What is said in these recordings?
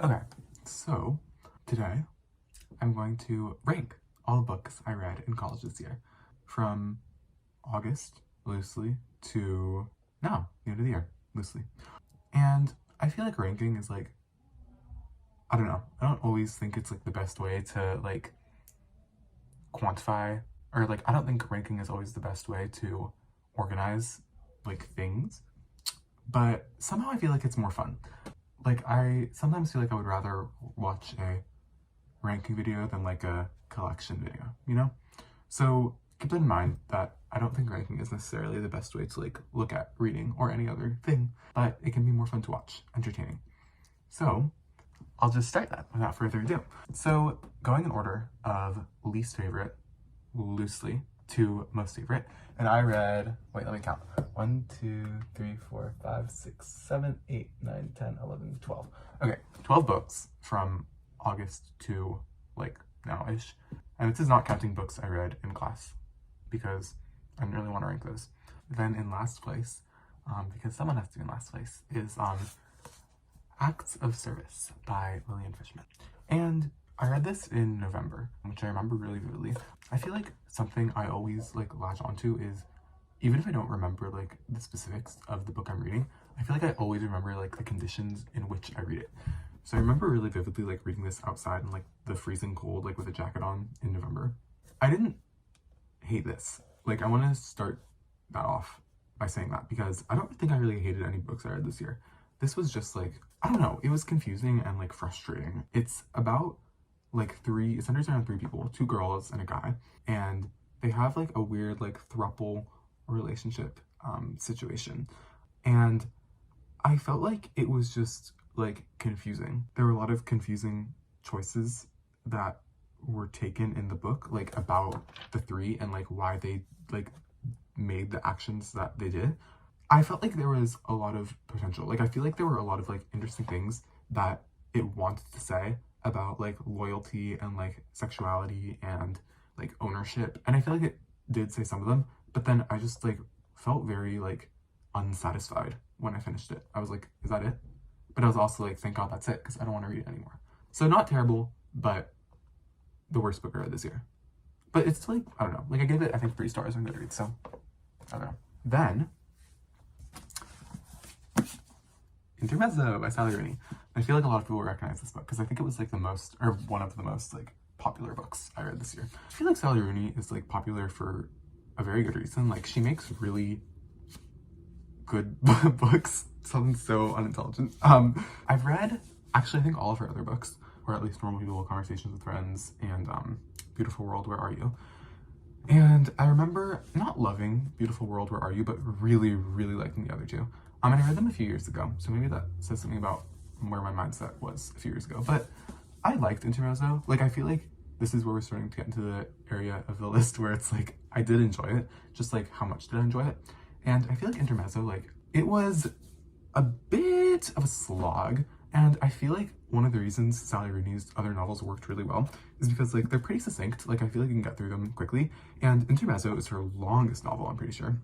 Okay, so today I'm going to rank all the books I read in college this year from August, loosely, to now, the end of the year, loosely. And I feel like ranking is like, I don't know, I don't always think it's like the best way to like quantify, or like, I don't think ranking is always the best way to organize like things, but somehow I feel like it's more fun. Like, I sometimes feel like I would rather watch a ranking video than like a collection video, you know? So keep that in mind, that I don't think ranking is necessarily the best way to like look at reading or any other thing, but it can be more fun to watch, entertaining. So I'll just start that without further ado. So going in order of least favorite, loosely, to most favorite, and I read, wait, let me count. 1, 2, 3, 4, 5, 6, 7, 8, 9, 10, 11, 12. Okay, 12 books from August to like now-ish. And this is not counting books I read in class because I didn't really want to rank those. Then in last place, because someone has to be in last place, is Acts of Service by Lillian Fishman. And I read this in November, which I remember really vividly. I feel like something I always like latch onto is, even if I don't remember like the specifics of the book I'm reading, I feel like I always remember like the conditions in which I read it. So I remember really vividly like reading this outside in like the freezing cold, like with a jacket on in November. I didn't hate this. Like, I want to start that off by saying that, because I don't think I really hated any books I read this year. This was just like, I don't know, it was confusing and like frustrating. It's about like it centers around 3 people, 2 girls and a guy, and they have like a weird like throuple relationship situation. And I felt like it was just like confusing. There were a lot of confusing choices that were taken in the book, like about the 3 and like why they like made the actions that they did. I felt like there was a lot of potential. Like, I feel like there were a lot of like interesting things that it wanted to say about like loyalty and like sexuality and like ownership. And I feel like it did say some of them, but then I just like felt very like unsatisfied when I finished it. I was like, is that it? But I was also like, thank God that's it, because I don't want to read it anymore. So not terrible, but the worst book I read this year. But it's like, I don't know, like I gave it, I think, 3 stars on Goodreads, so I don't know. Then Intermezzo by Sally Rooney. I feel like a lot of people will recognize this book because I think it was like the most, or one of the most like popular books I read this year. I feel like Sally Rooney is like popular for a very good reason. Like, she makes really good books. Sounds so unintelligent. I've read, actually, I think all of her other books, or at least Normal People, Conversations with Friends, and Beautiful World, Where Are You? And I remember not loving Beautiful World, Where Are You, but really, really liking the other 2. And I read them a few years ago, so maybe that says something about where my mindset was a few years ago. But I liked Intermezzo. Like, I feel like this is where we're starting to get into the area of the list where it's like, I did enjoy it, just like how much did I enjoy it? And I feel like Intermezzo, like, it was a bit of a slog. And I feel like one of the reasons Sally Rooney's other novels worked really well is because like they're pretty succinct. Like, I feel like you can get through them quickly. And Intermezzo is her longest novel, I'm pretty sure.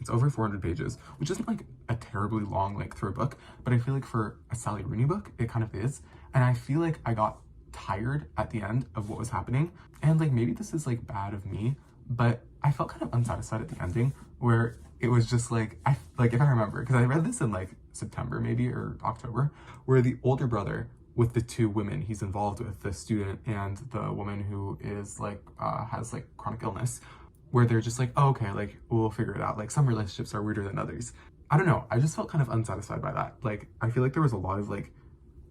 It's over 400 pages, which isn't like a terribly long like for a book, but I feel like for a Sally Rooney book, it kind of is. And I feel like I got tired at the end of what was happening. And like, maybe this is like bad of me, but I felt kind of unsatisfied at the ending, where it was just like, if I remember, because I read this in like September maybe, or October, where the older brother with the 2 women he's involved with, the student and the woman who is like, has like chronic illness, where they're just like, oh, okay, like, we'll figure it out. Like, some relationships are weirder than others. I don't know. I just felt kind of unsatisfied by that. Like, I feel like there was a lot of like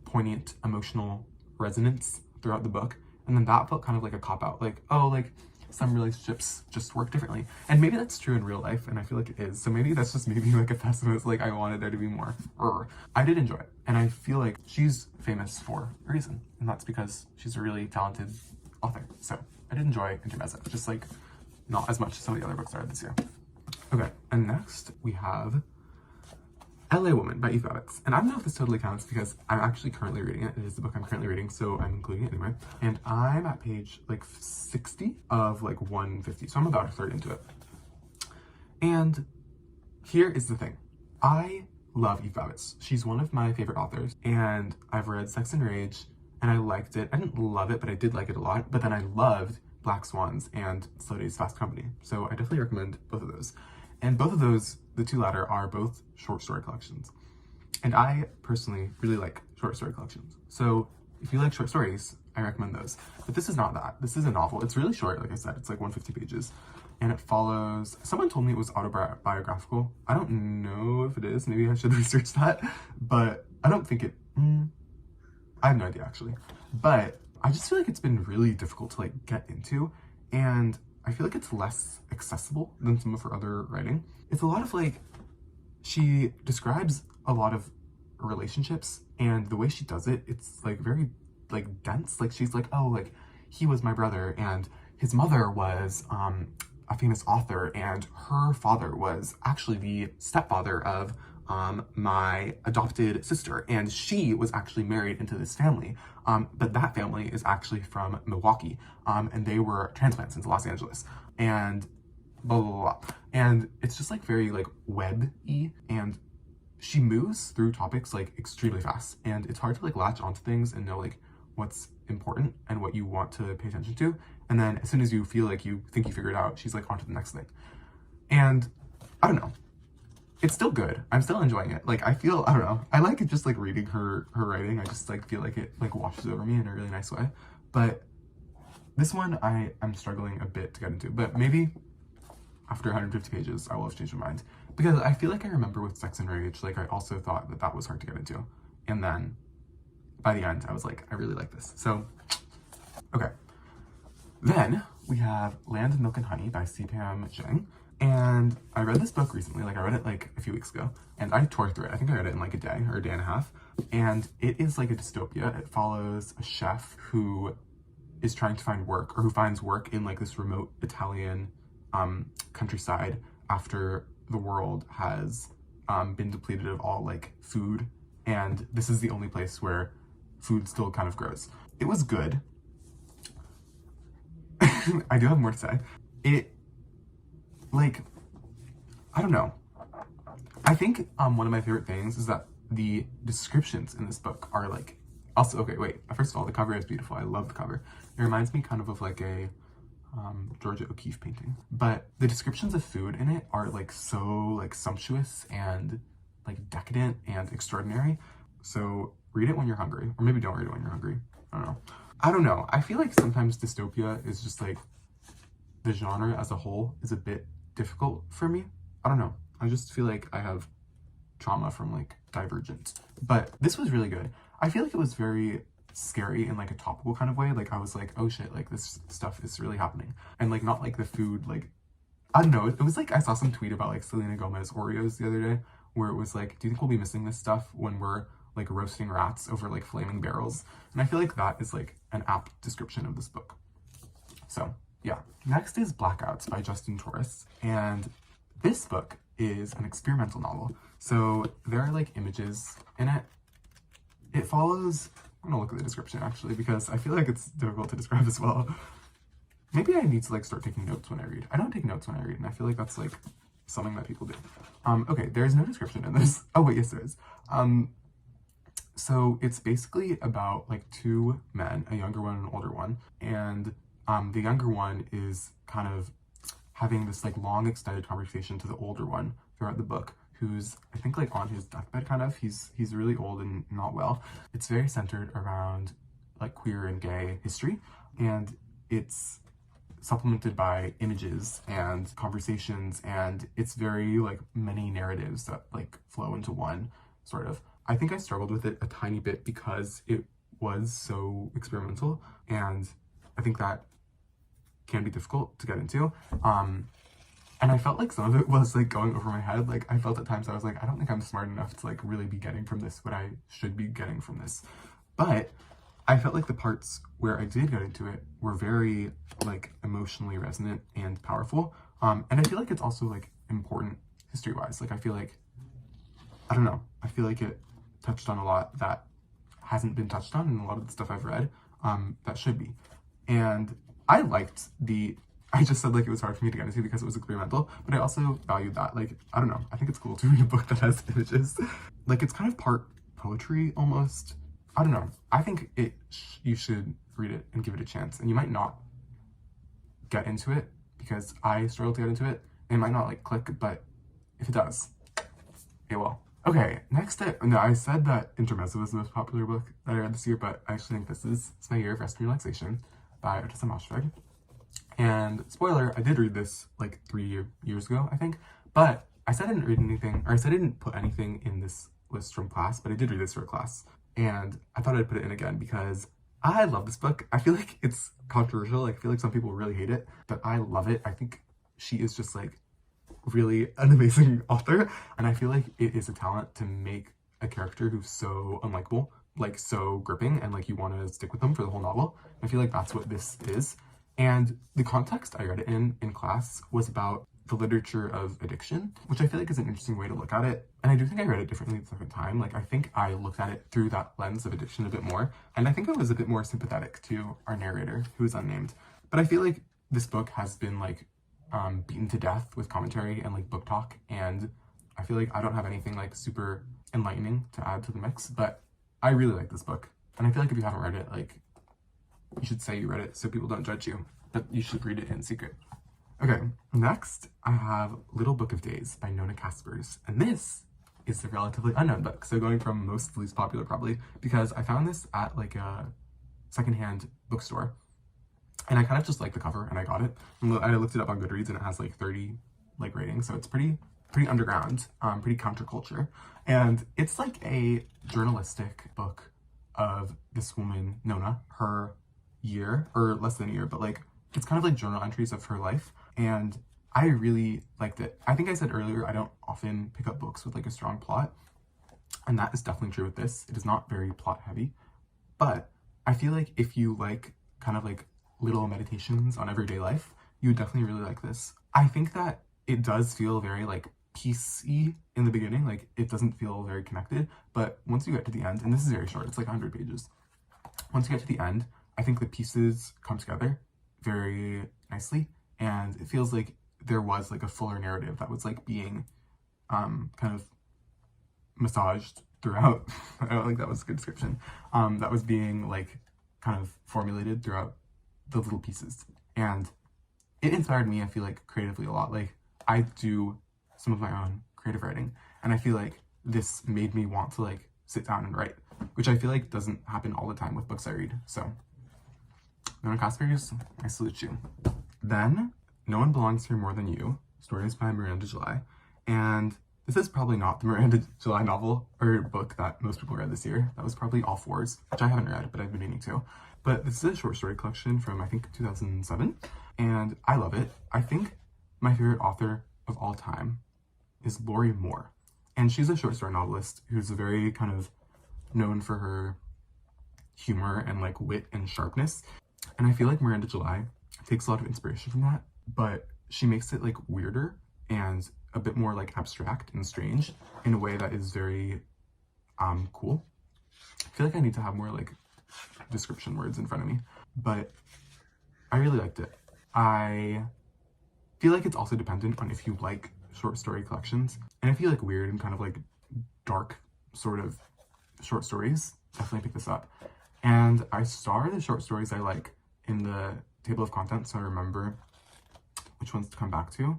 poignant emotional resonance throughout the book. And then that felt kind of like a cop-out. Like, oh, like, some relationships just work differently. And maybe that's true in real life, and I feel like it is. So maybe that's just maybe like a pessimist, like I wanted there to be more. I did enjoy it. And I feel like she's famous for a reason. And that's because she's a really talented author. So I did enjoy Intermezzo, just like not as much as some of the other books I read this year. Okay, and next we have LA Woman by Eve Babbitt. And I don't know if this totally counts because I'm actually currently reading it. It is the book I'm currently reading, so I'm including it anyway. And I'm at page like 60 of like 150, so I'm about a third into it. And here is the thing. I love Eve Babbitt's. She's one of my favorite authors, and I've read Sex and Rage, and I liked it. I didn't love it, but I did like it a lot. But then I loved Black Swans and Slow Days Fast Company. So I definitely recommend both of those. And both of those, the two latter, are both short story collections. And I personally really like short story collections. So if you like short stories, I recommend those. But this is not that. This is a novel. It's really short, like I said. It's like 150 pages. And it follows... Someone told me it was autobiographical. I don't know if it is. Maybe I should research that. But I don't think it... I have no idea, actually. But I just feel like it's been really difficult to, like, get into. And I feel like it's less accessible than some of her other writing. It's a lot of, like... She describes a lot of relationships, and the way she does it, it's, like, very, like, dense. Like, she's like, oh, like, he was my brother, and his mother was, a famous author, and her father was actually the stepfather of my adopted sister, and she was actually married into this family, but that family is actually from Milwaukee, and they were transplants into Los Angeles, and blah, blah, blah, blah. And it's just like very like web-y, and she moves through topics like extremely fast, and it's hard to like latch onto things and know like what's important and what you want to pay attention to. And then as soon as you feel like you think you figured it out, she's like on to the next thing. And I don't know, it's still good. I'm still enjoying it. Like I don't know, I like it just like reading her writing. I just like feel like it like washes over me in a really nice way. But this one I'm struggling a bit to get into, but maybe after 150 pages I will have changed my mind, because I feel like I remember with Sex and Rage, like I also thought that was hard to get into, and then by the end I was like, I really like this. So okay, then we have Land of Milk and Honey by C.Pam Zheng. And I read this book recently, like I read it like a few weeks ago, and I tore through it. I think I read it in like a day or a day and a half. And it is like a dystopia. It follows a chef who is trying to find work, or who finds work in like this remote Italian countryside after the world has been depleted of all like food. And this is the only place where food still kind of grows. It was good. I do have more to say. Like, I don't know. I think one of my favorite things is that the descriptions in this book are like, also, okay, wait, first of all, the cover is beautiful. I love the cover. It reminds me kind of like a Georgia O'Keeffe painting. But the descriptions of food in it are like so like sumptuous and like decadent and extraordinary. So read it when you're hungry, or maybe don't read it when you're hungry. I don't know. I feel like sometimes dystopia is just like, the genre as a whole is a bit difficult for me. I don't know. I just feel like I have trauma from like Divergent. But this was really good. I feel like it was very scary in like a topical kind of way. Like I was like, oh shit, like this stuff is really happening. And like not like the food, like, I don't know. It was like, I saw some tweet about like Selena Gomez Oreos the other day, where it was like, do you think we'll be missing this stuff when we're like roasting rats over like flaming barrels? And I feel like that is like an apt description of this book. So yeah. Next is Blackouts by Justin Torres, and this book is an experimental novel. So there are like images in it. It follows, I'm gonna look at the description actually, because I feel like it's difficult to describe as well. Maybe I need to like start taking notes when I read. I don't take notes when I read, and I feel like that's like something that people do. Okay, there's no description in this. Oh wait, yes there is. So it's basically about like two men, a younger one and an older one, and the younger one is kind of having this like long extended conversation to the older one throughout the book, who's I think like on his deathbed kind of. He's really old and not well. It's very centered around like queer and gay history, and it's supplemented by images and conversations, and it's very like many narratives that like flow into one sort of. I think I struggled with it a tiny bit because it was so experimental, and I think that can be difficult to get into. And I felt like some of it was like going over my head. Like I felt at times I was like, I don't think I'm smart enough to like really be getting from this what I should be getting from this. But I felt like the parts where I did get into it were very like emotionally resonant and powerful. And I feel like it's also like important history-wise. Like I feel like, I don't know, I feel like it touched on a lot that hasn't been touched on in a lot of the stuff I've read that should be. And I liked the I just said like it was hard for me to get into because it was experimental, but I also valued that. Like, I don't know, I think it's cool to read a book that has images. Like, it's kind of part poetry almost. I don't know. I think you should read it and give it a chance, and you might not get into it because I struggle to get into it. It might not like click, but if it does, it will. Okay, next I said that Intermezzo was the most popular book that I read this year, but I actually think this is It's My Year of Rest and Relaxation by Martyr. And spoiler, I did read this like 3 years ago, I think, but I said I didn't read anything, or I said I didn't put anything in this list from class, but I did read this for a class. And I thought I'd put it in again because I love this book. I feel like it's controversial. Like, I feel like some people really hate it, but I love it. I think she is just like really an amazing author. And I feel like it is a talent to make a character who's so unlikable, like so gripping, and like you want to stick with them for the whole novel. I feel like that's what this is. And the context I read it in class was about the literature of addiction, which I feel like is an interesting way to look at it. And I do think I read it differently the second time. Like, I think I looked at it through that lens of addiction a bit more. And I think I was a bit more sympathetic to our narrator, who is unnamed. But I feel like this book has been like beaten to death with commentary and like book talk. And I feel like I don't have anything like super enlightening to add to the mix, but I really like this book. And I feel like if you haven't read it, like, you should say you read it so people don't judge you, but you should read it in secret. Okay, next I have Little Book of Days by Nona Kaspers, and this is a relatively unknown book, so going from most to least popular probably, because I found this at like a secondhand bookstore, and I kind of just liked the cover and I got it. I looked it up on Goodreads and it has like 30 like ratings, so it's pretty underground, pretty counterculture, and it's like a journalistic book of this woman, Nona, her year, or less than a year, but like it's kind of like journal entries of her life, and I really liked it. I think I said earlier I don't often pick up books with like a strong plot, and that is definitely true with this. It is not very plot heavy, but I feel like if you like kind of like little meditations on everyday life, you would definitely really like this. I think that it does feel very like piecey in the beginning, like it doesn't feel very connected, but once you get to the end, and this is very short, it's like 100 pages. Once you get to the end, I think the pieces come together very nicely, and it feels like there was like a fuller narrative that was like being kind of massaged throughout. I don't think that was a good description. That was being like kind of formulated throughout the little pieces, and it inspired me, I feel like, creatively a lot. Like, I do some of my own creative writing, and I feel like this made me want to like sit down and write, which I feel like doesn't happen all the time with books I read. So Nona Kaspers, I salute you. Then No One Belongs Here More Than You, stories by Miranda July. And this is probably not the Miranda July novel or book that most people read this year. That was probably All Fours, which I haven't read, but I've been meaning to. But this is a short story collection from, I think, 2007, and I love it. I think my favorite author of all time is Lori Moore, and she's a short story novelist who's very kind of known for her humor and like wit and sharpness. And I feel like Miranda July takes a lot of inspiration from that, but she makes it like weirder and a bit more like abstract and strange in a way that is very cool. I feel like I need to have more like description words in front of me, but I really liked it. I feel like it's also dependent on if you like short story collections, and if you like weird and kind of like dark sort of short stories, definitely pick this up. And I star the short stories I like in the table of contents, so I remember which ones to come back to.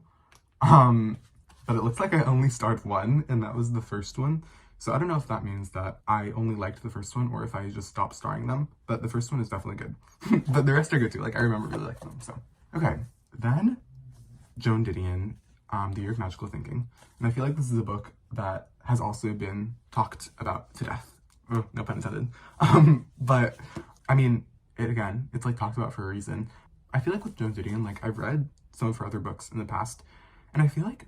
But it looks like I only starred one, and that was the first one. So I don't know if that means that I only liked the first one or if I just stopped starring them, but the first one is definitely good. But the rest are good too, like I remember really liking them, so. Okay, then Joan Didion, The Year of Magical Thinking. And I feel like this is a book that has also been talked about to death. Oh, no pun intended. But I mean, it's like talked about for a reason. I feel like with Joan Didion, like I've read some of her other books in the past, and I feel like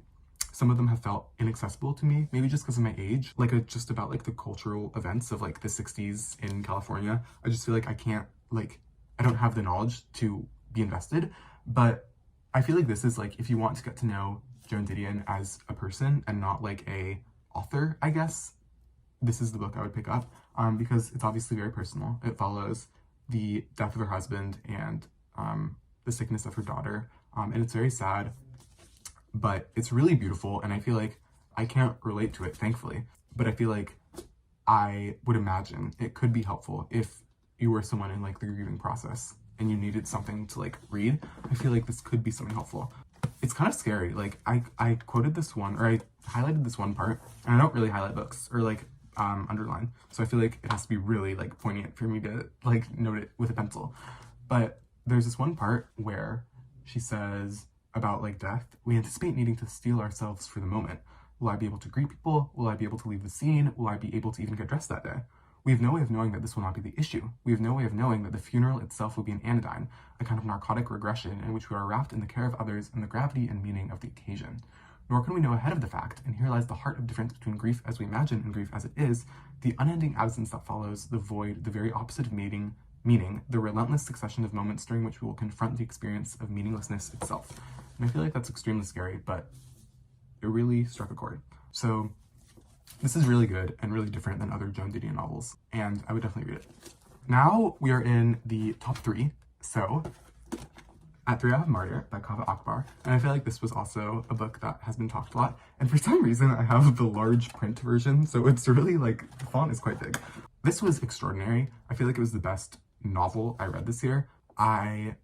some of them have felt inaccessible to me, maybe just because of my age. Like, just about like the cultural events of like the 60s in California. I just feel like I can't, like, I don't have the knowledge to be invested. But I feel like this is like, if you want to get to know Joan Didion as a person and not like a author, I guess, this is the book I would pick up, because it's obviously very personal. It follows the death of her husband and the sickness of her daughter and it's very sad, but it's really beautiful, and I feel like I can't relate to it, thankfully, but I feel like I would imagine it could be helpful if you were someone in like the grieving process and you needed something to like read. I feel like this could be something helpful. It's kind of scary. Like I quoted this one, or I highlighted this one part, and I don't really highlight books or like underline. So I feel like it has to be really like poignant for me to like note it with a pencil. But there's this one part where she says about like death, we anticipate needing to steel ourselves for the moment. Will I be able to greet people? Will I be able to leave the scene? Will I be able to even get dressed that day? We have no way of knowing that this will not be the issue. We have no way of knowing that the funeral itself will be an anodyne, a kind of narcotic regression in which we are wrapped in the care of others and the gravity and meaning of the occasion. Nor can we know ahead of the fact, and here lies the heart of difference between grief as we imagine and grief as it is, the unending absence that follows, the void, the very opposite of meaning, the relentless succession of moments during which we will confront the experience of meaninglessness itself. And I feel like that's extremely scary, but it really struck a chord. So this is really good and really different than other Joan Didion novels, and I would definitely read it. Now we are in the top 3. So at 3 I have Martyr by Kaveh Akbar, and I feel like this was also a book that has been talked a lot, and for some reason I have the large print version, so it's really like, the font is quite big. This was extraordinary. I feel like it was the best novel I read this year. I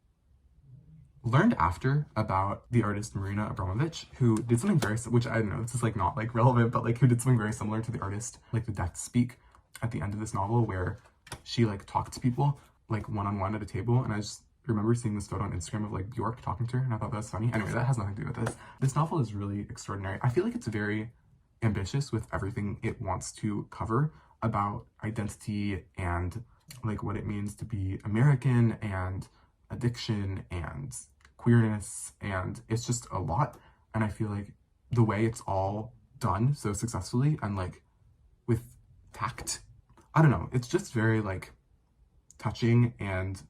learned after about the artist Marina Abramovich, who did something very, which I don't know, this is like not like relevant, but like who did something very similar to the artist, like the Death Speak at the end of this novel, where she like talked to people like one-on-one at a table, and I just remember seeing this photo on Instagram of like Bjork talking to her, and I thought that was funny. Anyway, that has nothing to do with this. This novel is really extraordinary. I feel like it's very ambitious with everything it wants to cover about identity and like what it means to be American and addiction and queerness, and it's just a lot. And I feel like the way it's all done so successfully and like with tact, I don't know, it's just very like touching and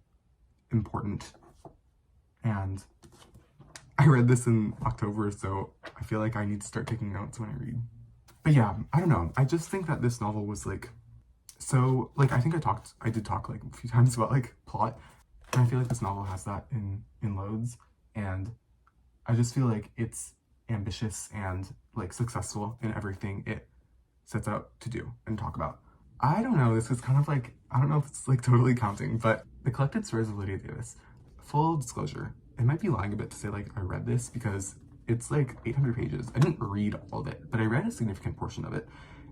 important. And I read this in October, so I feel like I need to start taking notes when I read. But yeah, I don't know, I just think that this novel was like, so like I think I did talk like a few times about like plot, and I feel like this novel has that in loads, and I just feel like it's ambitious and like successful in everything it sets out to do and talk about. I don't know, this is kind of like, I don't know if it's like totally counting, but The Collected Stories of Lydia Davis. Full disclosure, I might be lying a bit to say like I read this because it's like 800 pages. I didn't read all of it, but I read a significant portion of it.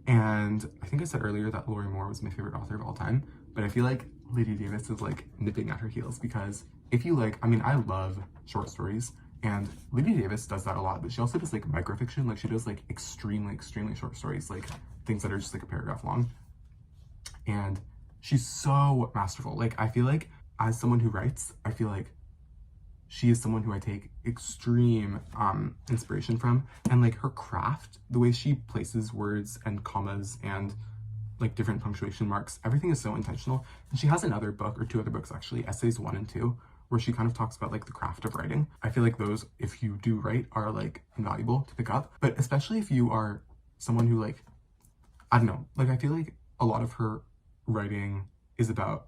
And I think I said earlier that Lori Moore was my favorite author of all time, but I feel like Lydia Davis is like nipping at her heels, because if you like, I mean, I love short stories, and Lydia Davis does that a lot, but she also does like microfiction. Like she does like extremely short stories, like things that are just like a paragraph long. And she's so masterful. Like I feel like as someone who writes, I feel like she is someone who I take extreme inspiration from, and like her craft, the way she places words and commas and like different punctuation marks, everything is so intentional. And she has another book, or 2 other books actually, Essays 1 and 2, where she kind of talks about like the craft of writing. I feel like those, if you do write, are like invaluable to pick up, but especially if you are someone who like, I don't know, like I feel like a lot of her writing is about,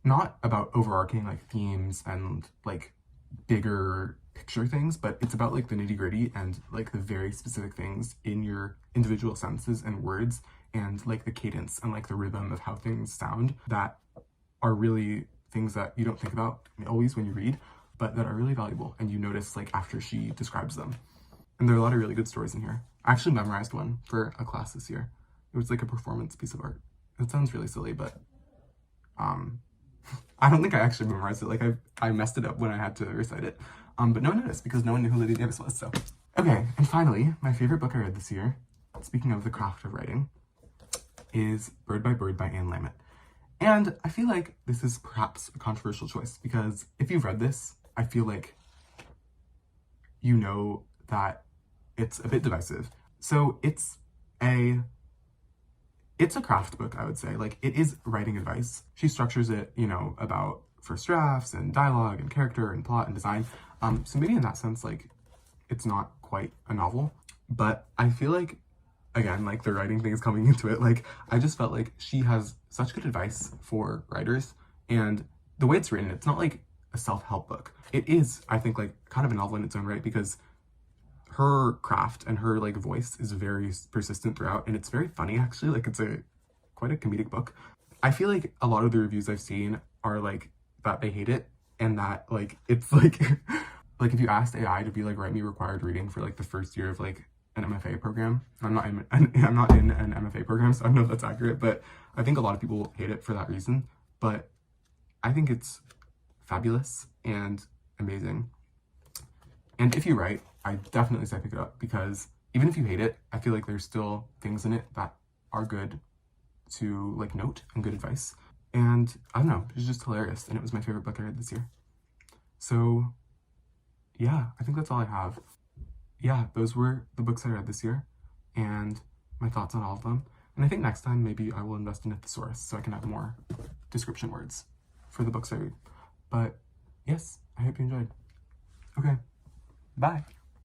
not about overarching like themes and like bigger picture things, but it's about like the nitty-gritty and like the very specific things in your individual sentences and words, and like the cadence and like the rhythm of how things sound, that are really things that you don't think about always when you read, but that are really valuable and you notice like after she describes them. And there are a lot of really good stories in here. I actually memorized one for a class this year. It was like a performance piece of art. It sounds really silly, but I don't think I actually memorized it. Like I messed it up when I had to recite it. But no one noticed because no one knew who Lydia Davis was, so. Okay, and finally, my favorite book I read this year, speaking of the craft of writing, is Bird by Anne Lamott. And I feel like this is perhaps a controversial choice, because if you've read this, I feel like you know that it's a bit divisive. So it's a craft book, I would say. Like, it is writing advice. She structures it, you know, about first drafts and dialogue and character and plot and design. So maybe in that sense, like, it's not quite a novel, but I feel like, again, like the writing thing is coming into it. Like, I just felt like she has such good advice for writers, and the way it's written, it's not like a self-help book. It is, I think, like kind of a novel in its own right, because her craft and her like voice is very persistent throughout, and it's very funny actually. Like it's quite a comedic book. I feel like a lot of the reviews I've seen are like that they hate it, and that like it's like like if you asked AI to be like write me required reading for like the first year of like an MFA program. I'm not in an MFA program, so I don't know if that's accurate, but I think a lot of people hate it for that reason. But I think it's fabulous and amazing. And if you write, I definitely say pick it up, because even if you hate it, I feel like there's still things in it that are good to like note and good advice. And I don't know, it's just hilarious, and it was my favorite book I read this year. So yeah, I think that's all I have. Yeah, those were the books I read this year and my thoughts on all of them. And I think next time maybe I will invest in a thesaurus so I can have more description words for the books I read. But yes, I hope you enjoyed. Okay, bye.